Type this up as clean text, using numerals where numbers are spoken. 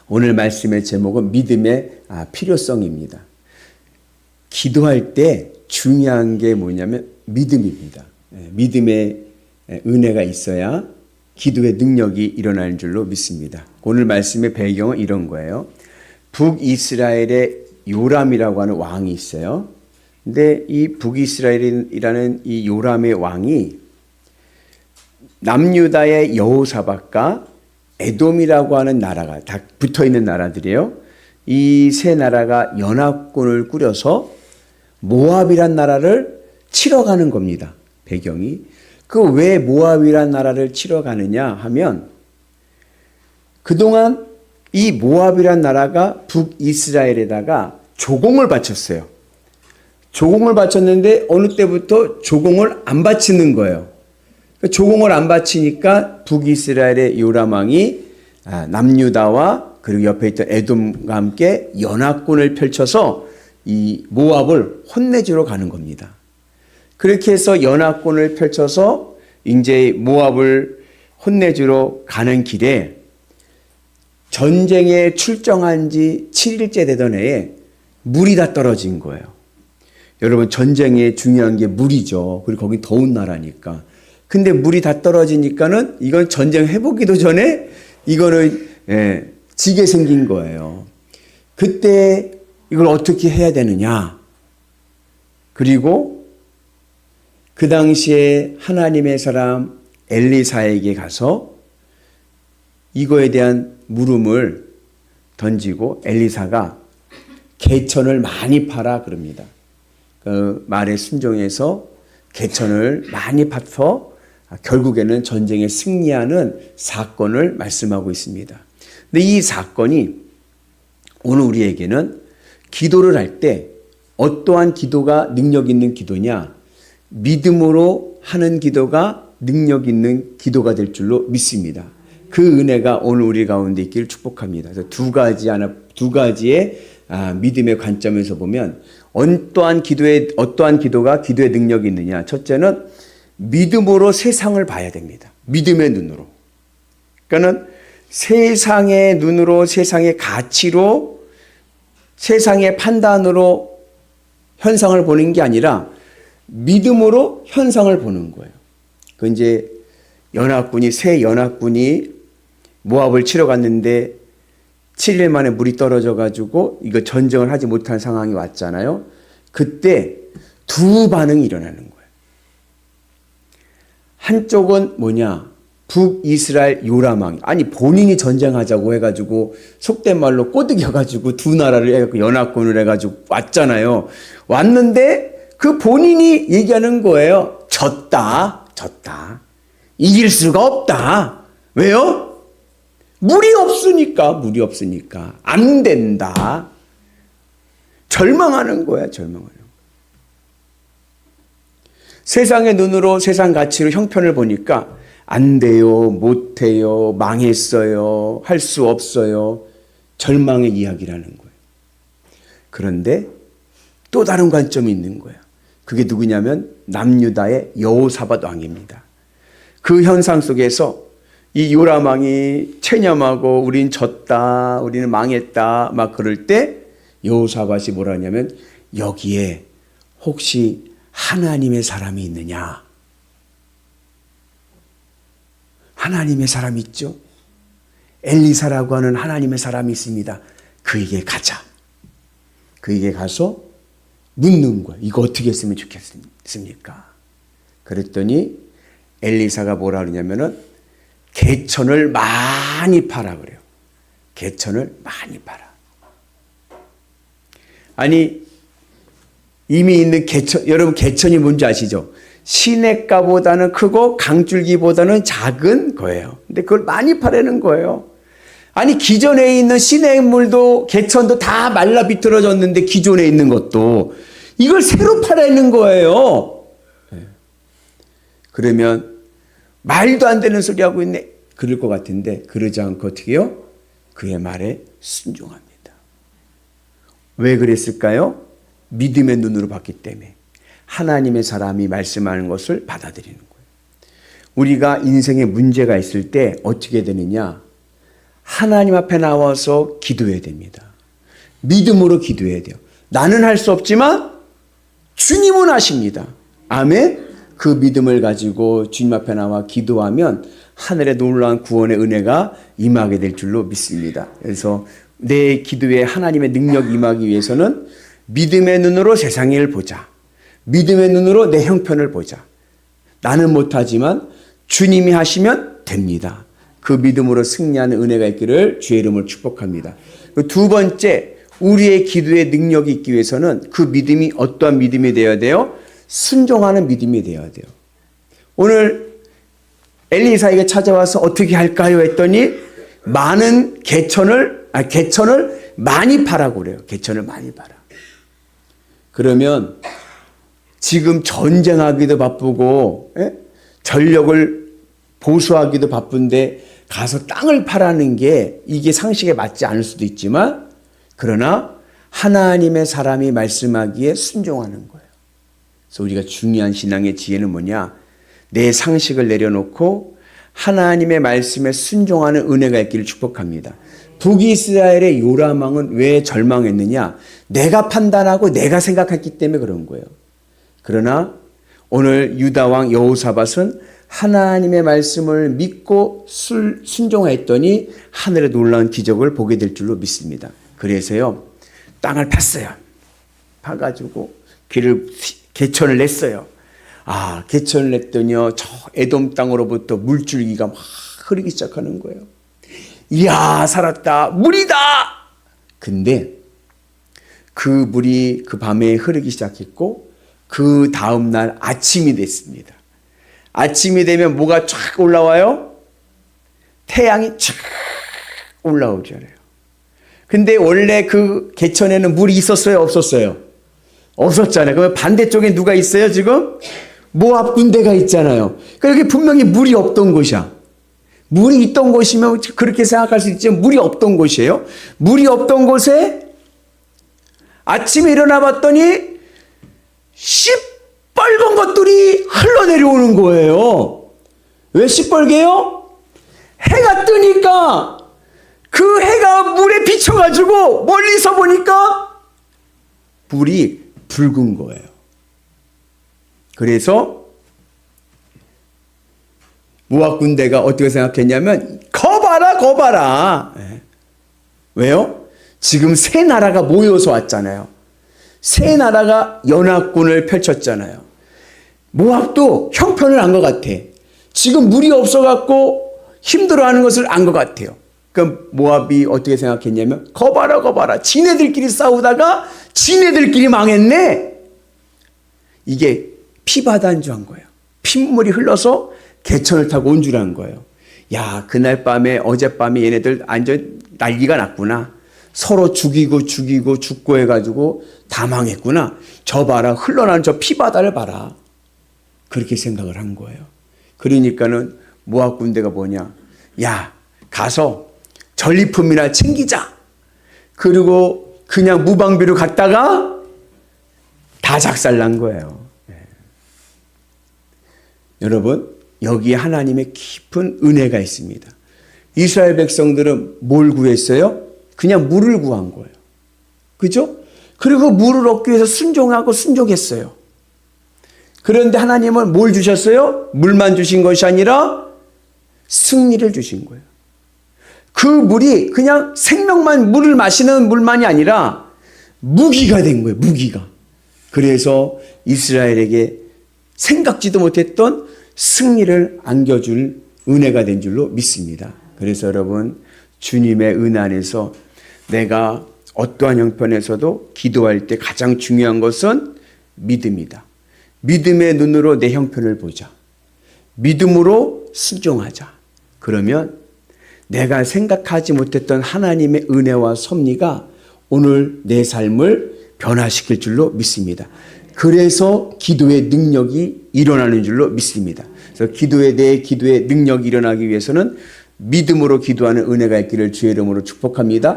오늘 말씀의 제목은 믿음의 필요성입니다. 기도할 때 중요한 게 뭐냐면 믿음입니다. 믿음의 은혜가 있어야 기도의 능력이 일어나는 줄로 믿습니다. 오늘 말씀의 배경은 이런 거예요. 북이스라엘의 요람이라고 하는 왕이 있어요. 근데 이 북이스라엘이라는 이 요람의 왕이 남유다의 여호사밧과 에돔이라고 하는 나라가 다 붙어있는 나라들이에요. 이 세 나라가 연합군을 꾸려서 모압이란 나라를 치러 가는 겁니다. 배경이. 그 왜 모압이란 나라를 치러 가느냐 하면 그동안 이 모압이란 나라가 북이스라엘에다가 조공을 바쳤어요. 조공을 바쳤는데 어느 때부터 조공을 안 바치는 거예요. 조공을 안 바치니까 북이스라엘의 요람 왕이 남유다와 그리고 옆에 있던 에돔과 함께 연합군을 펼쳐서 이 모압을 혼내주러 가는 겁니다. 그렇게 해서 연합군을 펼쳐서 이제 모압을 혼내주러 가는 길에 전쟁에 출정한 지 7일째 되던 해에 물이 다 떨어진 거예요. 여러분 전쟁에 중요한 게 물이죠. 그리고 거기 더운 나라니까. 근데 물이 다 떨어지니까는 이건 전쟁 해보기도 전에 이거는 지게 생긴 거예요. 그때 이걸 어떻게 해야 되느냐. 그리고 그 당시에 하나님의 사람 엘리사에게 가서 이거에 대한 물음을 던지고 엘리사가 개천을 많이 파라 그럽니다. 그 말에 순종해서 개천을 많이 파서 결국에는 전쟁에 승리하는 사건을 말씀하고 있습니다. 근데 이 사건이 오늘 우리에게는 기도를 할 때 어떠한 기도가 능력 있는 기도냐? 믿음으로 하는 기도가 능력 있는 기도가 될 줄로 믿습니다. 그 은혜가 오늘 우리 가운데 있기를 축복합니다. 그래서 두 가지의 믿음의 관점에서 보면 어떠한 기도가 기도의 능력이 있느냐? 첫째는 믿음으로 세상을 봐야 됩니다. 믿음의 눈으로. 그러니까는 세상의 눈으로, 세상의 가치로, 세상의 판단으로 현상을 보는 게 아니라 믿음으로 현상을 보는 거예요. 그 이제 새 연합군이 모압을 치러 갔는데 7일 만에 물이 떨어져 가지고 이거 전쟁을 하지 못한 상황이 왔잖아요. 그때 두 반응이 일어나는 거예요. 한쪽은 뭐냐? 북이스라엘 요람 왕. 아니 본인이 전쟁하자고 해가지고 속된 말로 꼬드겨가지고 두 나라를 해갖고 연합군을 해가지고 왔잖아요. 왔는데 그 본인이 얘기하는 거예요. 졌다. 이길 수가 없다. 왜요? 물이 없으니까. 안 된다. 절망하는 거야, 절망하는 거야. 세상의 눈으로 세상 가치로 형편을 보니까 안 돼요, 못 해요, 망했어요, 할 수 없어요. 절망의 이야기라는 거예요. 그런데 또 다른 관점이 있는 거예요. 그게 누구냐면 남유다의 여호사밧 왕입니다. 그 현상 속에서 이 요람 왕이 체념하고 우린 졌다, 우리는 망했다 막 그럴 때 여호사밧이 뭐라 하냐면 여기에 혹시 하나님의 사람이 있느냐? 하나님의 사람이 있죠? 엘리사라고 하는 하나님의 사람이 있습니다. 그에게 가자. 그에게 가서 묻는 거야. 이거 어떻게 했으면 좋겠습니까? 그랬더니 엘리사가 뭐라 그러냐면은 개천을 많이 파라 그래요. 개천을 많이 파라. 아니 이미 있는 개천, 여러분 개천이 뭔지 아시죠? 시냇가보다는 크고 강줄기보다는 작은 거예요. 근데 그걸 많이 파라는 거예요. 아니 기존에 있는 시냇물도 개천도 다 말라 비틀어졌는데 기존에 있는 것도 이걸 새로 파라는 거예요. 그러면 말도 안 되는 소리 하고 있네. 그럴 것 같은데 그러지 않고 어떻게 해요? 그의 말에 순종합니다. 왜 그랬을까요? 믿음의 눈으로 봤기 때문에 하나님의 사람이 말씀하는 것을 받아들이는 거예요. 우리가 인생에 문제가 있을 때 어떻게 되느냐? 하나님 앞에 나와서 기도해야 됩니다. 믿음으로 기도해야 돼요. 나는 할 수 없지만 주님은 하십니다. 아멘. 그 믿음을 가지고 주님 앞에 나와 기도하면 하늘의 놀라운 구원의 은혜가 임하게 될 줄로 믿습니다. 그래서 내 기도에 하나님의 능력이 임하기 위해서는 믿음의 눈으로 세상을 보자. 믿음의 눈으로 내 형편을 보자. 나는 못하지만 주님이 하시면 됩니다. 그 믿음으로 승리하는 은혜가 있기를 주의 이름으로 축복합니다. 두 번째, 우리의 기도에 능력이 있기 위해서는 그 믿음이 어떠한 믿음이 되어야 돼요? 순종하는 믿음이 되어야 돼요. 오늘 엘리사에게 찾아와서 어떻게 할까요? 했더니 많은 개천을 많이 파라고 그래요. 개천을 많이 파라. 그러면 지금 전쟁하기도 바쁘고 전력을 보수하기도 바쁜데 가서 땅을 파라는 게 이게 상식에 맞지 않을 수도 있지만 그러나 하나님의 사람이 말씀하기에 순종하는 거예요. 그래서 우리가 중요한 신앙의 지혜는 뭐냐? 내 상식을 내려놓고 하나님의 말씀에 순종하는 은혜가 있기를 축복합니다. 북이스라엘의 요람왕은 왜 절망했느냐? 내가 판단하고 내가 생각했기 때문에 그런 거예요. 그러나 오늘 유다왕 여호사밧은 하나님의 말씀을 믿고 순종했더니 하늘의 놀라운 기적을 보게 될 줄로 믿습니다. 그래서요, 땅을 팠어요. 파가지고 개천을 냈어요. 개천을 냈더니요, 저 에돔 땅으로부터 물줄기가 막 흐르기 시작하는 거예요. 이야, 살았다. 물이다! 근데 그 물이 그 밤에 흐르기 시작했고 그 다음날 아침이 됐습니다. 아침이 되면 뭐가 쫙 올라와요? 태양이 쫙 올라오잖아요. 근데 원래 그 개천에는 물이 있었어요? 없었어요? 없었잖아요. 그러면 반대쪽에 누가 있어요 지금? 모압 군대가 있잖아요. 그러니까 여기 분명히 물이 없던 곳이야. 물이 있던 곳이면 그렇게 생각할 수 있지만 물이 없던 곳이에요. 물이 없던 곳에 아침에 일어나 봤더니 시뻘건 것들이 흘러내려오는 거예요. 왜 시뻘개요? 해가 뜨니까 그 해가 물에 비쳐가지고 멀리서 보니까 물이 붉은 거예요. 그래서 모압 군대가 어떻게 생각했냐면 거봐라. 왜요? 지금 세 나라가 모여서 왔잖아요. 세 나라가 연합군을 펼쳤잖아요. 모압도 형편을 안 것 같아. 지금 물이 없어갖고 힘들어하는 것을 안 것 같아요. 그럼 모압이 어떻게 생각했냐면 거봐라. 지네들끼리 싸우다가 지네들끼리 망했네. 이게 피바다인 줄 한 거예요. 핏물이 흘러서 개천을 타고 온 줄 안 거예요. 야, 그날 밤에 어젯밤에 얘네들 완전 난리가 났구나. 서로 죽고 해가지고 다 망했구나. 저 봐라, 흘러나는 저 피바다를 봐라. 그렇게 생각을 한 거예요. 그러니까는 모압 군대가 뭐냐? 야, 가서 전리품이나 챙기자. 그리고 그냥 무방비로 갔다가 다 작살난 거예요. 여러분, 여기에 하나님의 깊은 은혜가 있습니다. 이스라엘 백성들은 뭘 구했어요? 그냥 물을 구한 거예요. 그죠? 그리고 물을 얻기 위해서 순종했어요. 그런데 하나님은 뭘 주셨어요? 물만 주신 것이 아니라 승리를 주신 거예요. 그 물이 그냥 물을 마시는 물만이 아니라 무기가 된 거예요. 무기가. 그래서 이스라엘에게 생각지도 못했던 승리를 안겨줄 은혜가 된 줄로 믿습니다. 그래서 여러분, 주님의 은혜 안에서 내가 어떠한 형편에서도 기도할 때 가장 중요한 것은 믿음이다. 믿음의 눈으로 내 형편을 보자. 믿음으로 순종하자. 그러면 내가 생각하지 못했던 하나님의 은혜와 섭리가 오늘 내 삶을 변화시킬 줄로 믿습니다. 그래서 기도의 능력이 일어나는 줄로 믿습니다. 그래서 내 기도의 능력이 일어나기 위해서는 믿음으로 기도하는 은혜가 있기를 주의 이름으로 축복합니다.